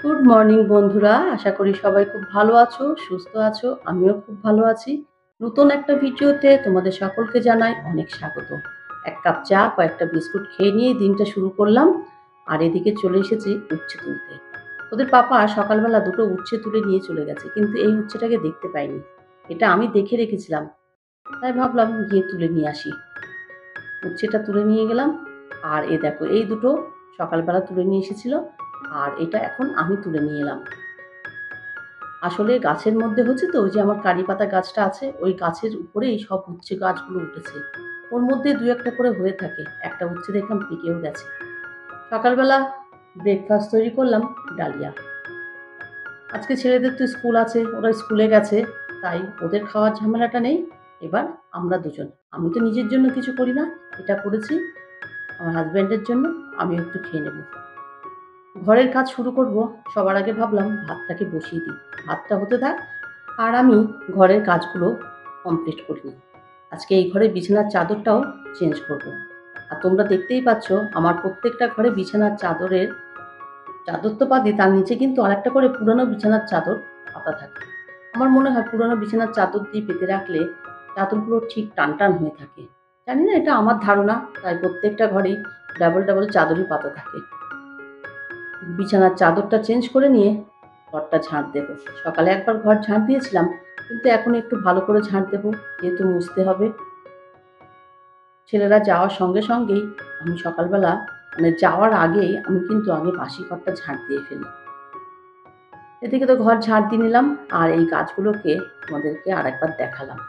Good morning বন্ধুরা, আশা করি সবাই খুব ভালো আছো, সুস্থ আছো। আমিও খুব ভালো আছি। নতুন একটা ভিডিওতে তোমাদের সকলকে জানাই অনেক স্বাগত। এক কাপ চা, কয়েকটা বিস্কুট খেয়ে নিয়ে দিনটা শুরু করলাম। আর এদিকে চলে এসেছি উচ্ছে তুলতে। ওদের পাপা সকালবেলা দুটো উচ্ছে তুলে নিয়ে চলে গেছে, কিন্তু এই উচ্ছেটাকে দেখতে পাইনি। এটা আমি দেখে রেখেছিলাম, তাই ভাবলাম গিয়ে তুলে নিয়ে আসি। উচ্ছেটা তুলে নিয়ে গেলাম। আর দেখো, এই দুটো সকালবেলা তুলে নিয়ে এসেছিল, আর এটা এখন আমি তুলে নিয়ে এলাম। আসলে গাছের মধ্যে হচ্ছে তো, ওই যে আমার কারি পাতা গাছটা আছে, ওই গাছের উপরেই সব উচ্ছে গাছগুলো উঠেছে। ওর মধ্যে দু একটা করে হয়ে থাকে। একটা উচ্ছে দেখলাম পেকেও গেছে। সকালবেলা ব্রেকফাস্ট তৈরি করলাম, ডালিয়া। আজকে ছেলেদের তো স্কুল আছে, ওরা স্কুলে গেছে, তাই ওদের খাওয়ার ঝামেলাটা নেই। এবার আমরা দুজন, আমি তো নিজের জন্য কিছু করি না, এটা করেছি আমার হাজব্যান্ডের জন্য, আমি একটু খেয়ে নেব। ঘরের কাজ শুরু করব। সবার আগে ভাবলাম ভাতটাকে বসিয়ে দিই, ভাতটা হতে থাক আর আমি ঘরের কাজগুলো কমপ্লিট করি নিই। আজকে এই ঘরে বিছানার চাদরটাও চেঞ্জ করব। আর তোমরা দেখতেই পাচ্ছ, আমার প্রত্যেকটা ঘরে বিছানার চাদর তো পাতি, তার নিচে কিন্তু আরেকটা করে পুরনো বিছানার চাদর পাতা থাকে। আমার মনে হয় পুরনো বিছানার চাদর দিয়ে পেতে রাখলে চাদরগুলো ঠিক টান টান হয়ে থাকে। জানি না, এটা আমার ধারণা, তাই প্রত্যেকটা ঘরেই ডাবল ডাবল চাদরই পাতা থাকে। বিছানার চাদরটা চেঞ্জ করে নিয়ে ঘরটা ঝাঁট দেব। সকালে একবার ঘর ঝাঁট দিয়েছিলাম, কিন্তু এখন একটু ভালো করে ঝাঁট দেবো, যেহেতু মুছতে হবে। ছেলেরা যাওয়ার সঙ্গে সঙ্গেই আমি সকালবেলা, মানে যাওয়ার আগেই আমি কিন্তু আগে বাসি ঘরটা ঝাঁট দিয়ে ফেলি। এদিকে তো ঘর ঝাঁট দিয়ে নিলাম, আর এই গাছগুলোকে তোমাদেরকে আর একবার দেখালাম।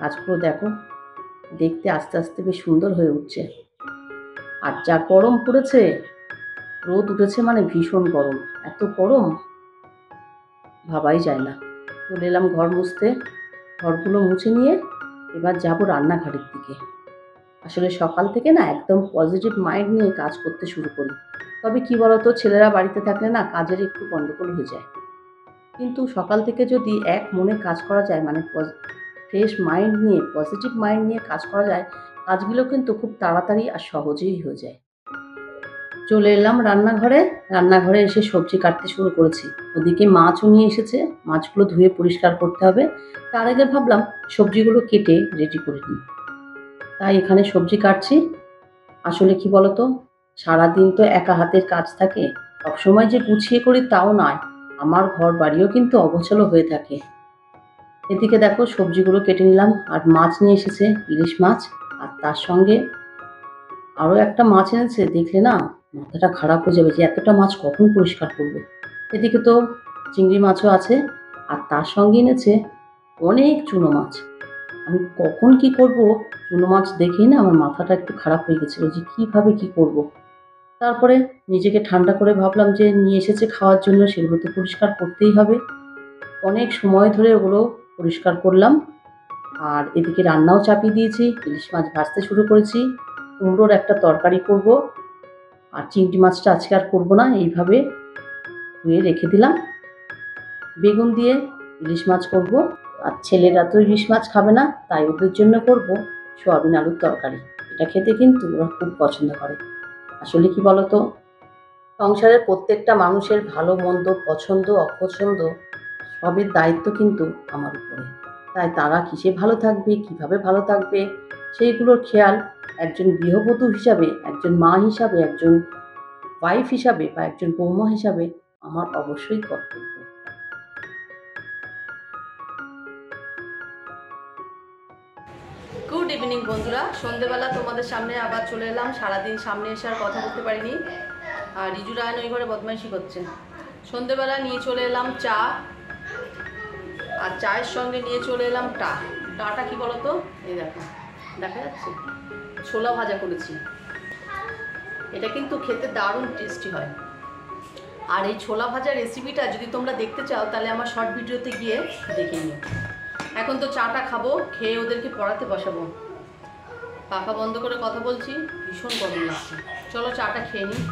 গাছগুলো দেখো, দেখতে আস্তে আস্তে বেশ সুন্দর হয়ে উঠছে। আর যা গরম পড়েছে, রোদ উঠেছে মানে ভীষণ গরম, এত গরম ভাবাই যায় না। চলে এলাম ঘর মুছতে। ঘরগুলো মুছে নিয়ে এবার যাব রান্নাঘরের দিকে। আসলে সকাল থেকে না একদম পজিটিভ মাইন্ড নিয়ে কাজ করতে শুরু করি। তবে কি বলতো, ছেলেরা বাড়িতে থাকলে না কাজের একটু গন্ডগোল হয়ে যায়। কিন্তু সকাল থেকে যদি এক মনে কাজ করা যায়, মানে ফ্রেশ মাইন্ড নিয়ে, পজিটিভ মাইন্ড নিয়ে কাজ করা যায়, কাজগুলো কিন্তু খুব তাড়াতাড়ি আর সহজেই হয়ে যায়। চলে এলাম রান্নাঘরে। রান্নাঘরে এসে সবজি কাটতে শুরু করেছি। ওদিকে মাছও নিয়ে এসেছে, মাছগুলো ধুয়ে পরিষ্কার করতে হবে। তার আগে ভাবলাম সবজিগুলো কেটে রেডি করে নিই, তাই এখানে সবজি কাটছি। আসলে কি বলতো, সারাদিন তো একা হাতের কাজ থাকে, সবসময় যে গুছিয়ে করি তাও নয়, আমার ঘর বাড়িও কিন্তু অগোছালো হয়ে থাকে। এদিকে দেখো সবজিগুলো কেটে নিলাম, আর মাছ নিয়ে এসেছে, ইলিশ মাছ। আর তার সঙ্গে আরও একটা মাছ এনেছে, দেখলে না মাথাটা খারাপ হয়ে যাবে যে এতটা মাছ কখন পরিষ্কার করব। এদিকে তো চিংড়ি মাছও আছে, আর তার সঙ্গে এনেছে অনেক চুনো মাছ। আমি কখন কি করব, চুনো মাছ দেখেই না আমার মাথাটা একটু খারাপ হয়ে গেছিলো যে কীভাবে কি করব। তারপরে নিজেকে ঠান্ডা করে ভাবলাম যে নিয়ে এসেছে খাওয়ার জন্য, সেগুলো তো পরিষ্কার করতেই হবে। অনেক সময় ধরে ওগুলো পরিষ্কার করলাম। আর এদিকে রান্নাও চাপিয়ে দিয়েছি, ইলিশ মাছ ভাজতে শুরু করেছি। কুমড়োর একটা তরকারি করব, আর চিংড়ি মাছটা আজকে আর করবো না, এইভাবে ধুয়ে রেখে দিলাম। বেগুন দিয়ে ইলিশ মাছ করব। আর ছেলেরা তো ইলিশ মাছ খাবে না, তাই ওদের জন্য করব সোয়াবিন আলুর তরকারি। এটা খেতে কিন্তু ওরা খুব পছন্দ করে। আসলে কি বলতো, সংসারের প্রত্যেকটা মানুষের ভালো মন্দ, পছন্দ অপছন্দ সবের দায়িত্ব কিন্তু আমার উপরে। তাই তারা কিসে ভালো থাকবে, কিভাবে ভালো থাকবে, সেইগুলোর খেয়াল একজন গৃহবধূ হিসাবে, একজন মা হিসাবে, একজন ওয়াইফ হিসাবে বা একজন বৌমা হিসাবে আমার অবশ্যই কর্তব্য। গুড ইভিনিং বন্ধুরা, সন্ধেবেলা তোমাদের সামনে আবার চলে এলাম। সারাদিন সামনে এসে আর কথা বলতে পারিনি, আর রিজু রায়ন ওই ঘরে বদমাইশি করছে। সন্ধেবেলা নিয়ে চলে এলাম চা, আর চায়ের সঙ্গে নিয়ে চলে এলাম টাটা কি বলতো, এই দেখো দেখা যাচ্ছে, ছোলা ভাজা করেছি। এটা কিন্তু খেতে দারুণ টেস্টি হয়। আর এই ছোলা ভাজা রেসিপিটা যদি তোমরা দেখতে চাও, তাহলে আমার শর্ট ভিডিওতে গিয়ে দেখে নিও। এখন তো চাটা খাবো, খেয়ে ওদেরকে পড়াতে বসাবো। পাখা বন্ধ করে কথা বলছি, ভীষণ গরম লাগছে। চলো চাটা খেয়ে নিই।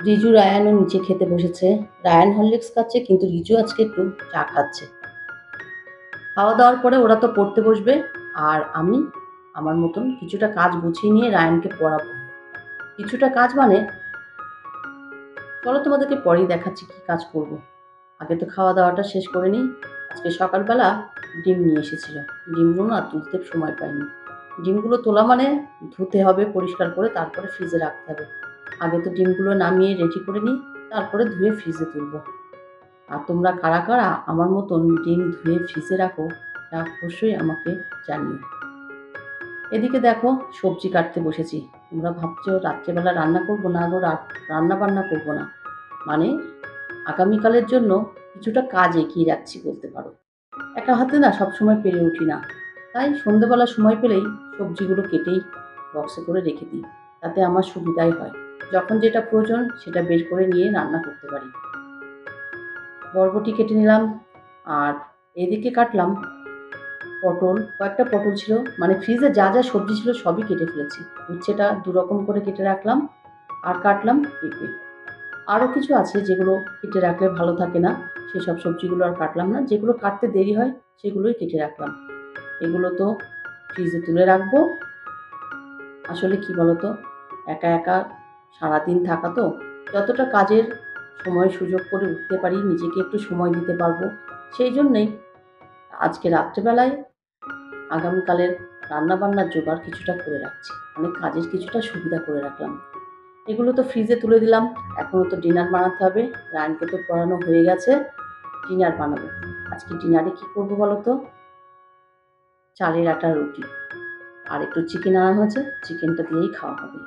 রিজু রায়ানও নিচে খেতে বসেছে। রায়ান হরলিক্স খাচ্ছে, কিন্তু রিজু আজকে একটু চা খাচ্ছে। খাওয়া দাওয়ার পরে ওরা তো পড়তে বসবে, আর আমি আমার মতন কিছুটা কাজ গুছিয়ে নিয়ে রায়ানকে পড়াবো। কিছুটা কাজ মানে চলো তোমাদেরকে পরেই দেখাচ্ছি কী কাজ করব। আগে তো খাওয়া দাওয়াটা শেষ করে নিই। আজকে সকালবেলা ডিম নিয়ে এসেছিল। ডিমগুলো না তুলতে সময় পাইনি। ডিমগুলো তোলা মানে ধুতে হবে পরিষ্কার করে, তারপরে ফ্রিজে রাখতে হবে। আগে তো ডিমগুলো নামিয়ে রেডি করে নিই, তারপরে ধুয়ে ফ্রিজে তুলব। আর তোমরা কারা কারা আমার মতন ডিম ধুয়ে ফ্রিজে রাখো তা অবশ্যই আমাকে জানিও। এদিকে দেখো সবজি কাটতে বসেছি। তোমরা ভাবছো রাত্রেবেলা রান্না করবো না গো, রান্না বান্না করবো না, মানে আগামীকালের জন্য কিছুটা কাজ এগিয়ে রাখছি বলতে পারো। একা হাতে না সবসময় পেরে উঠি না, তাই সন্ধেবেলা সময় পেলেই সবজিগুলো কেটেই বক্সে করে রেখে দিই। তাতে আমার সুবিধাই হয়, যখন যেটা প্রয়োজন সেটা বের করে নিয়ে রান্না করতে পারি। বরবটি কেটে নিলাম, আর এদিকে কাটলাম পটল। কয়েকটা পটল ছিল, মানে ফ্রিজে যা যা সবজি ছিল সবই কেটে ফেলেছি। উচ্ছেটা দুরকম করে কেটে রাখলাম, আর কাটলাম পেঁপে। আরও কিছু আছে যেগুলো কেটে রাখলে ভালো থাকে না, সেসব সবজিগুলো আর কাটলাম না। যেগুলো কাটতে দেরি হয় সেগুলোই কেটে রাখলাম। এগুলো তো ফ্রিজে তুলে রাখবো। আসলে কি বলতো, একা একা সারাদিন থাকা তো, যতটা কাজের সময় সুযোগ করে উঠতে পারি, নিজেকে একটু সময় দিতে পারবো, সেই জন্যেই আজকে রাত্রেবেলায় আগামীকালের রান্নাবান্নার জোগাড় কিছুটা করে রাখছি, মানে কাজের কিছুটা সুবিধা করে রাখলাম। এগুলো তো ফ্রিজে তুলে দিলাম। এখনও তো ডিনার বানাতে হবে। রায়নকে তো পড়ানো হয়ে গেছে, ডিনার বানাবো। আজকে ডিনারে কী করবো বলো তো? চালের আটার রুটি আর একটু চিকেন আনা হয়েছে, চিকেনটা দিয়েই খাওয়া হবে।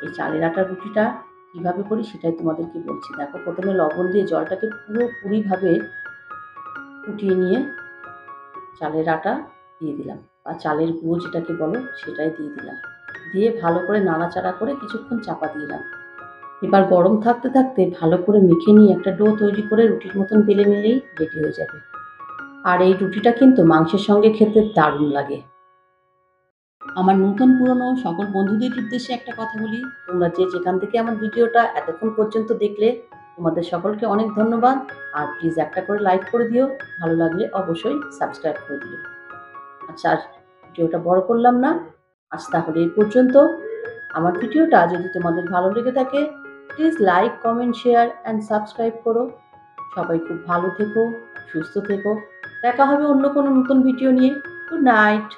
এই চালের আটার রুটিটা কীভাবে করি সেটাই তোমাদেরকে বলছি। দেখো, প্রথমে লবণ দিয়ে জলটাকে পুরোপুরিভাবে ফুটিয়ে নিয়ে চালের আটা দিয়ে দিলাম, বা চালের গুঁড়ো যেটাকে বলো সেটাই দিয়ে দিলাম। দিয়ে ভালো করে নাড়াচাড়া করে কিছুক্ষণ চাপা দিলাম। এবার গরম থাকতে থাকতে ভালো করে মেখে নিয়ে একটা ডো তৈরি করে রুটির মতন বেলে নিলেই রেডি হয়ে যাবে। আর এই রুটিটা কিন্তু মাংসের সঙ্গে খেতে দারুণ লাগে। আমার নতুন পুরনো সকল বন্ধুদের উদ্দেশ্যে একটা কথা বলি, তোমরা যে যেখান থেকে আমার ভিডিওটা এতক্ষণ পর্যন্ত দেখলে, তোমাদের সকলকে অনেক ধন্যবাদ। আর প্লিজ একটা করে লাইক করে দিও, ভালো লাগলে অবশ্যই সাবস্ক্রাইব করে দিও। আচ্ছা, আর ভিডিওটা বড় করলাম না, আজ তাহলে এই পর্যন্ত। আমার ভিডিওটা যদি তোমাদের ভালো লেগে থাকে, please like, comment, share and subscribe করো। সবাই খুব ভালো থেকো, সুস্থ থেকো। দেখা হবে অন্য কোনো নতুন ভিডিও নিয়ে। Good night.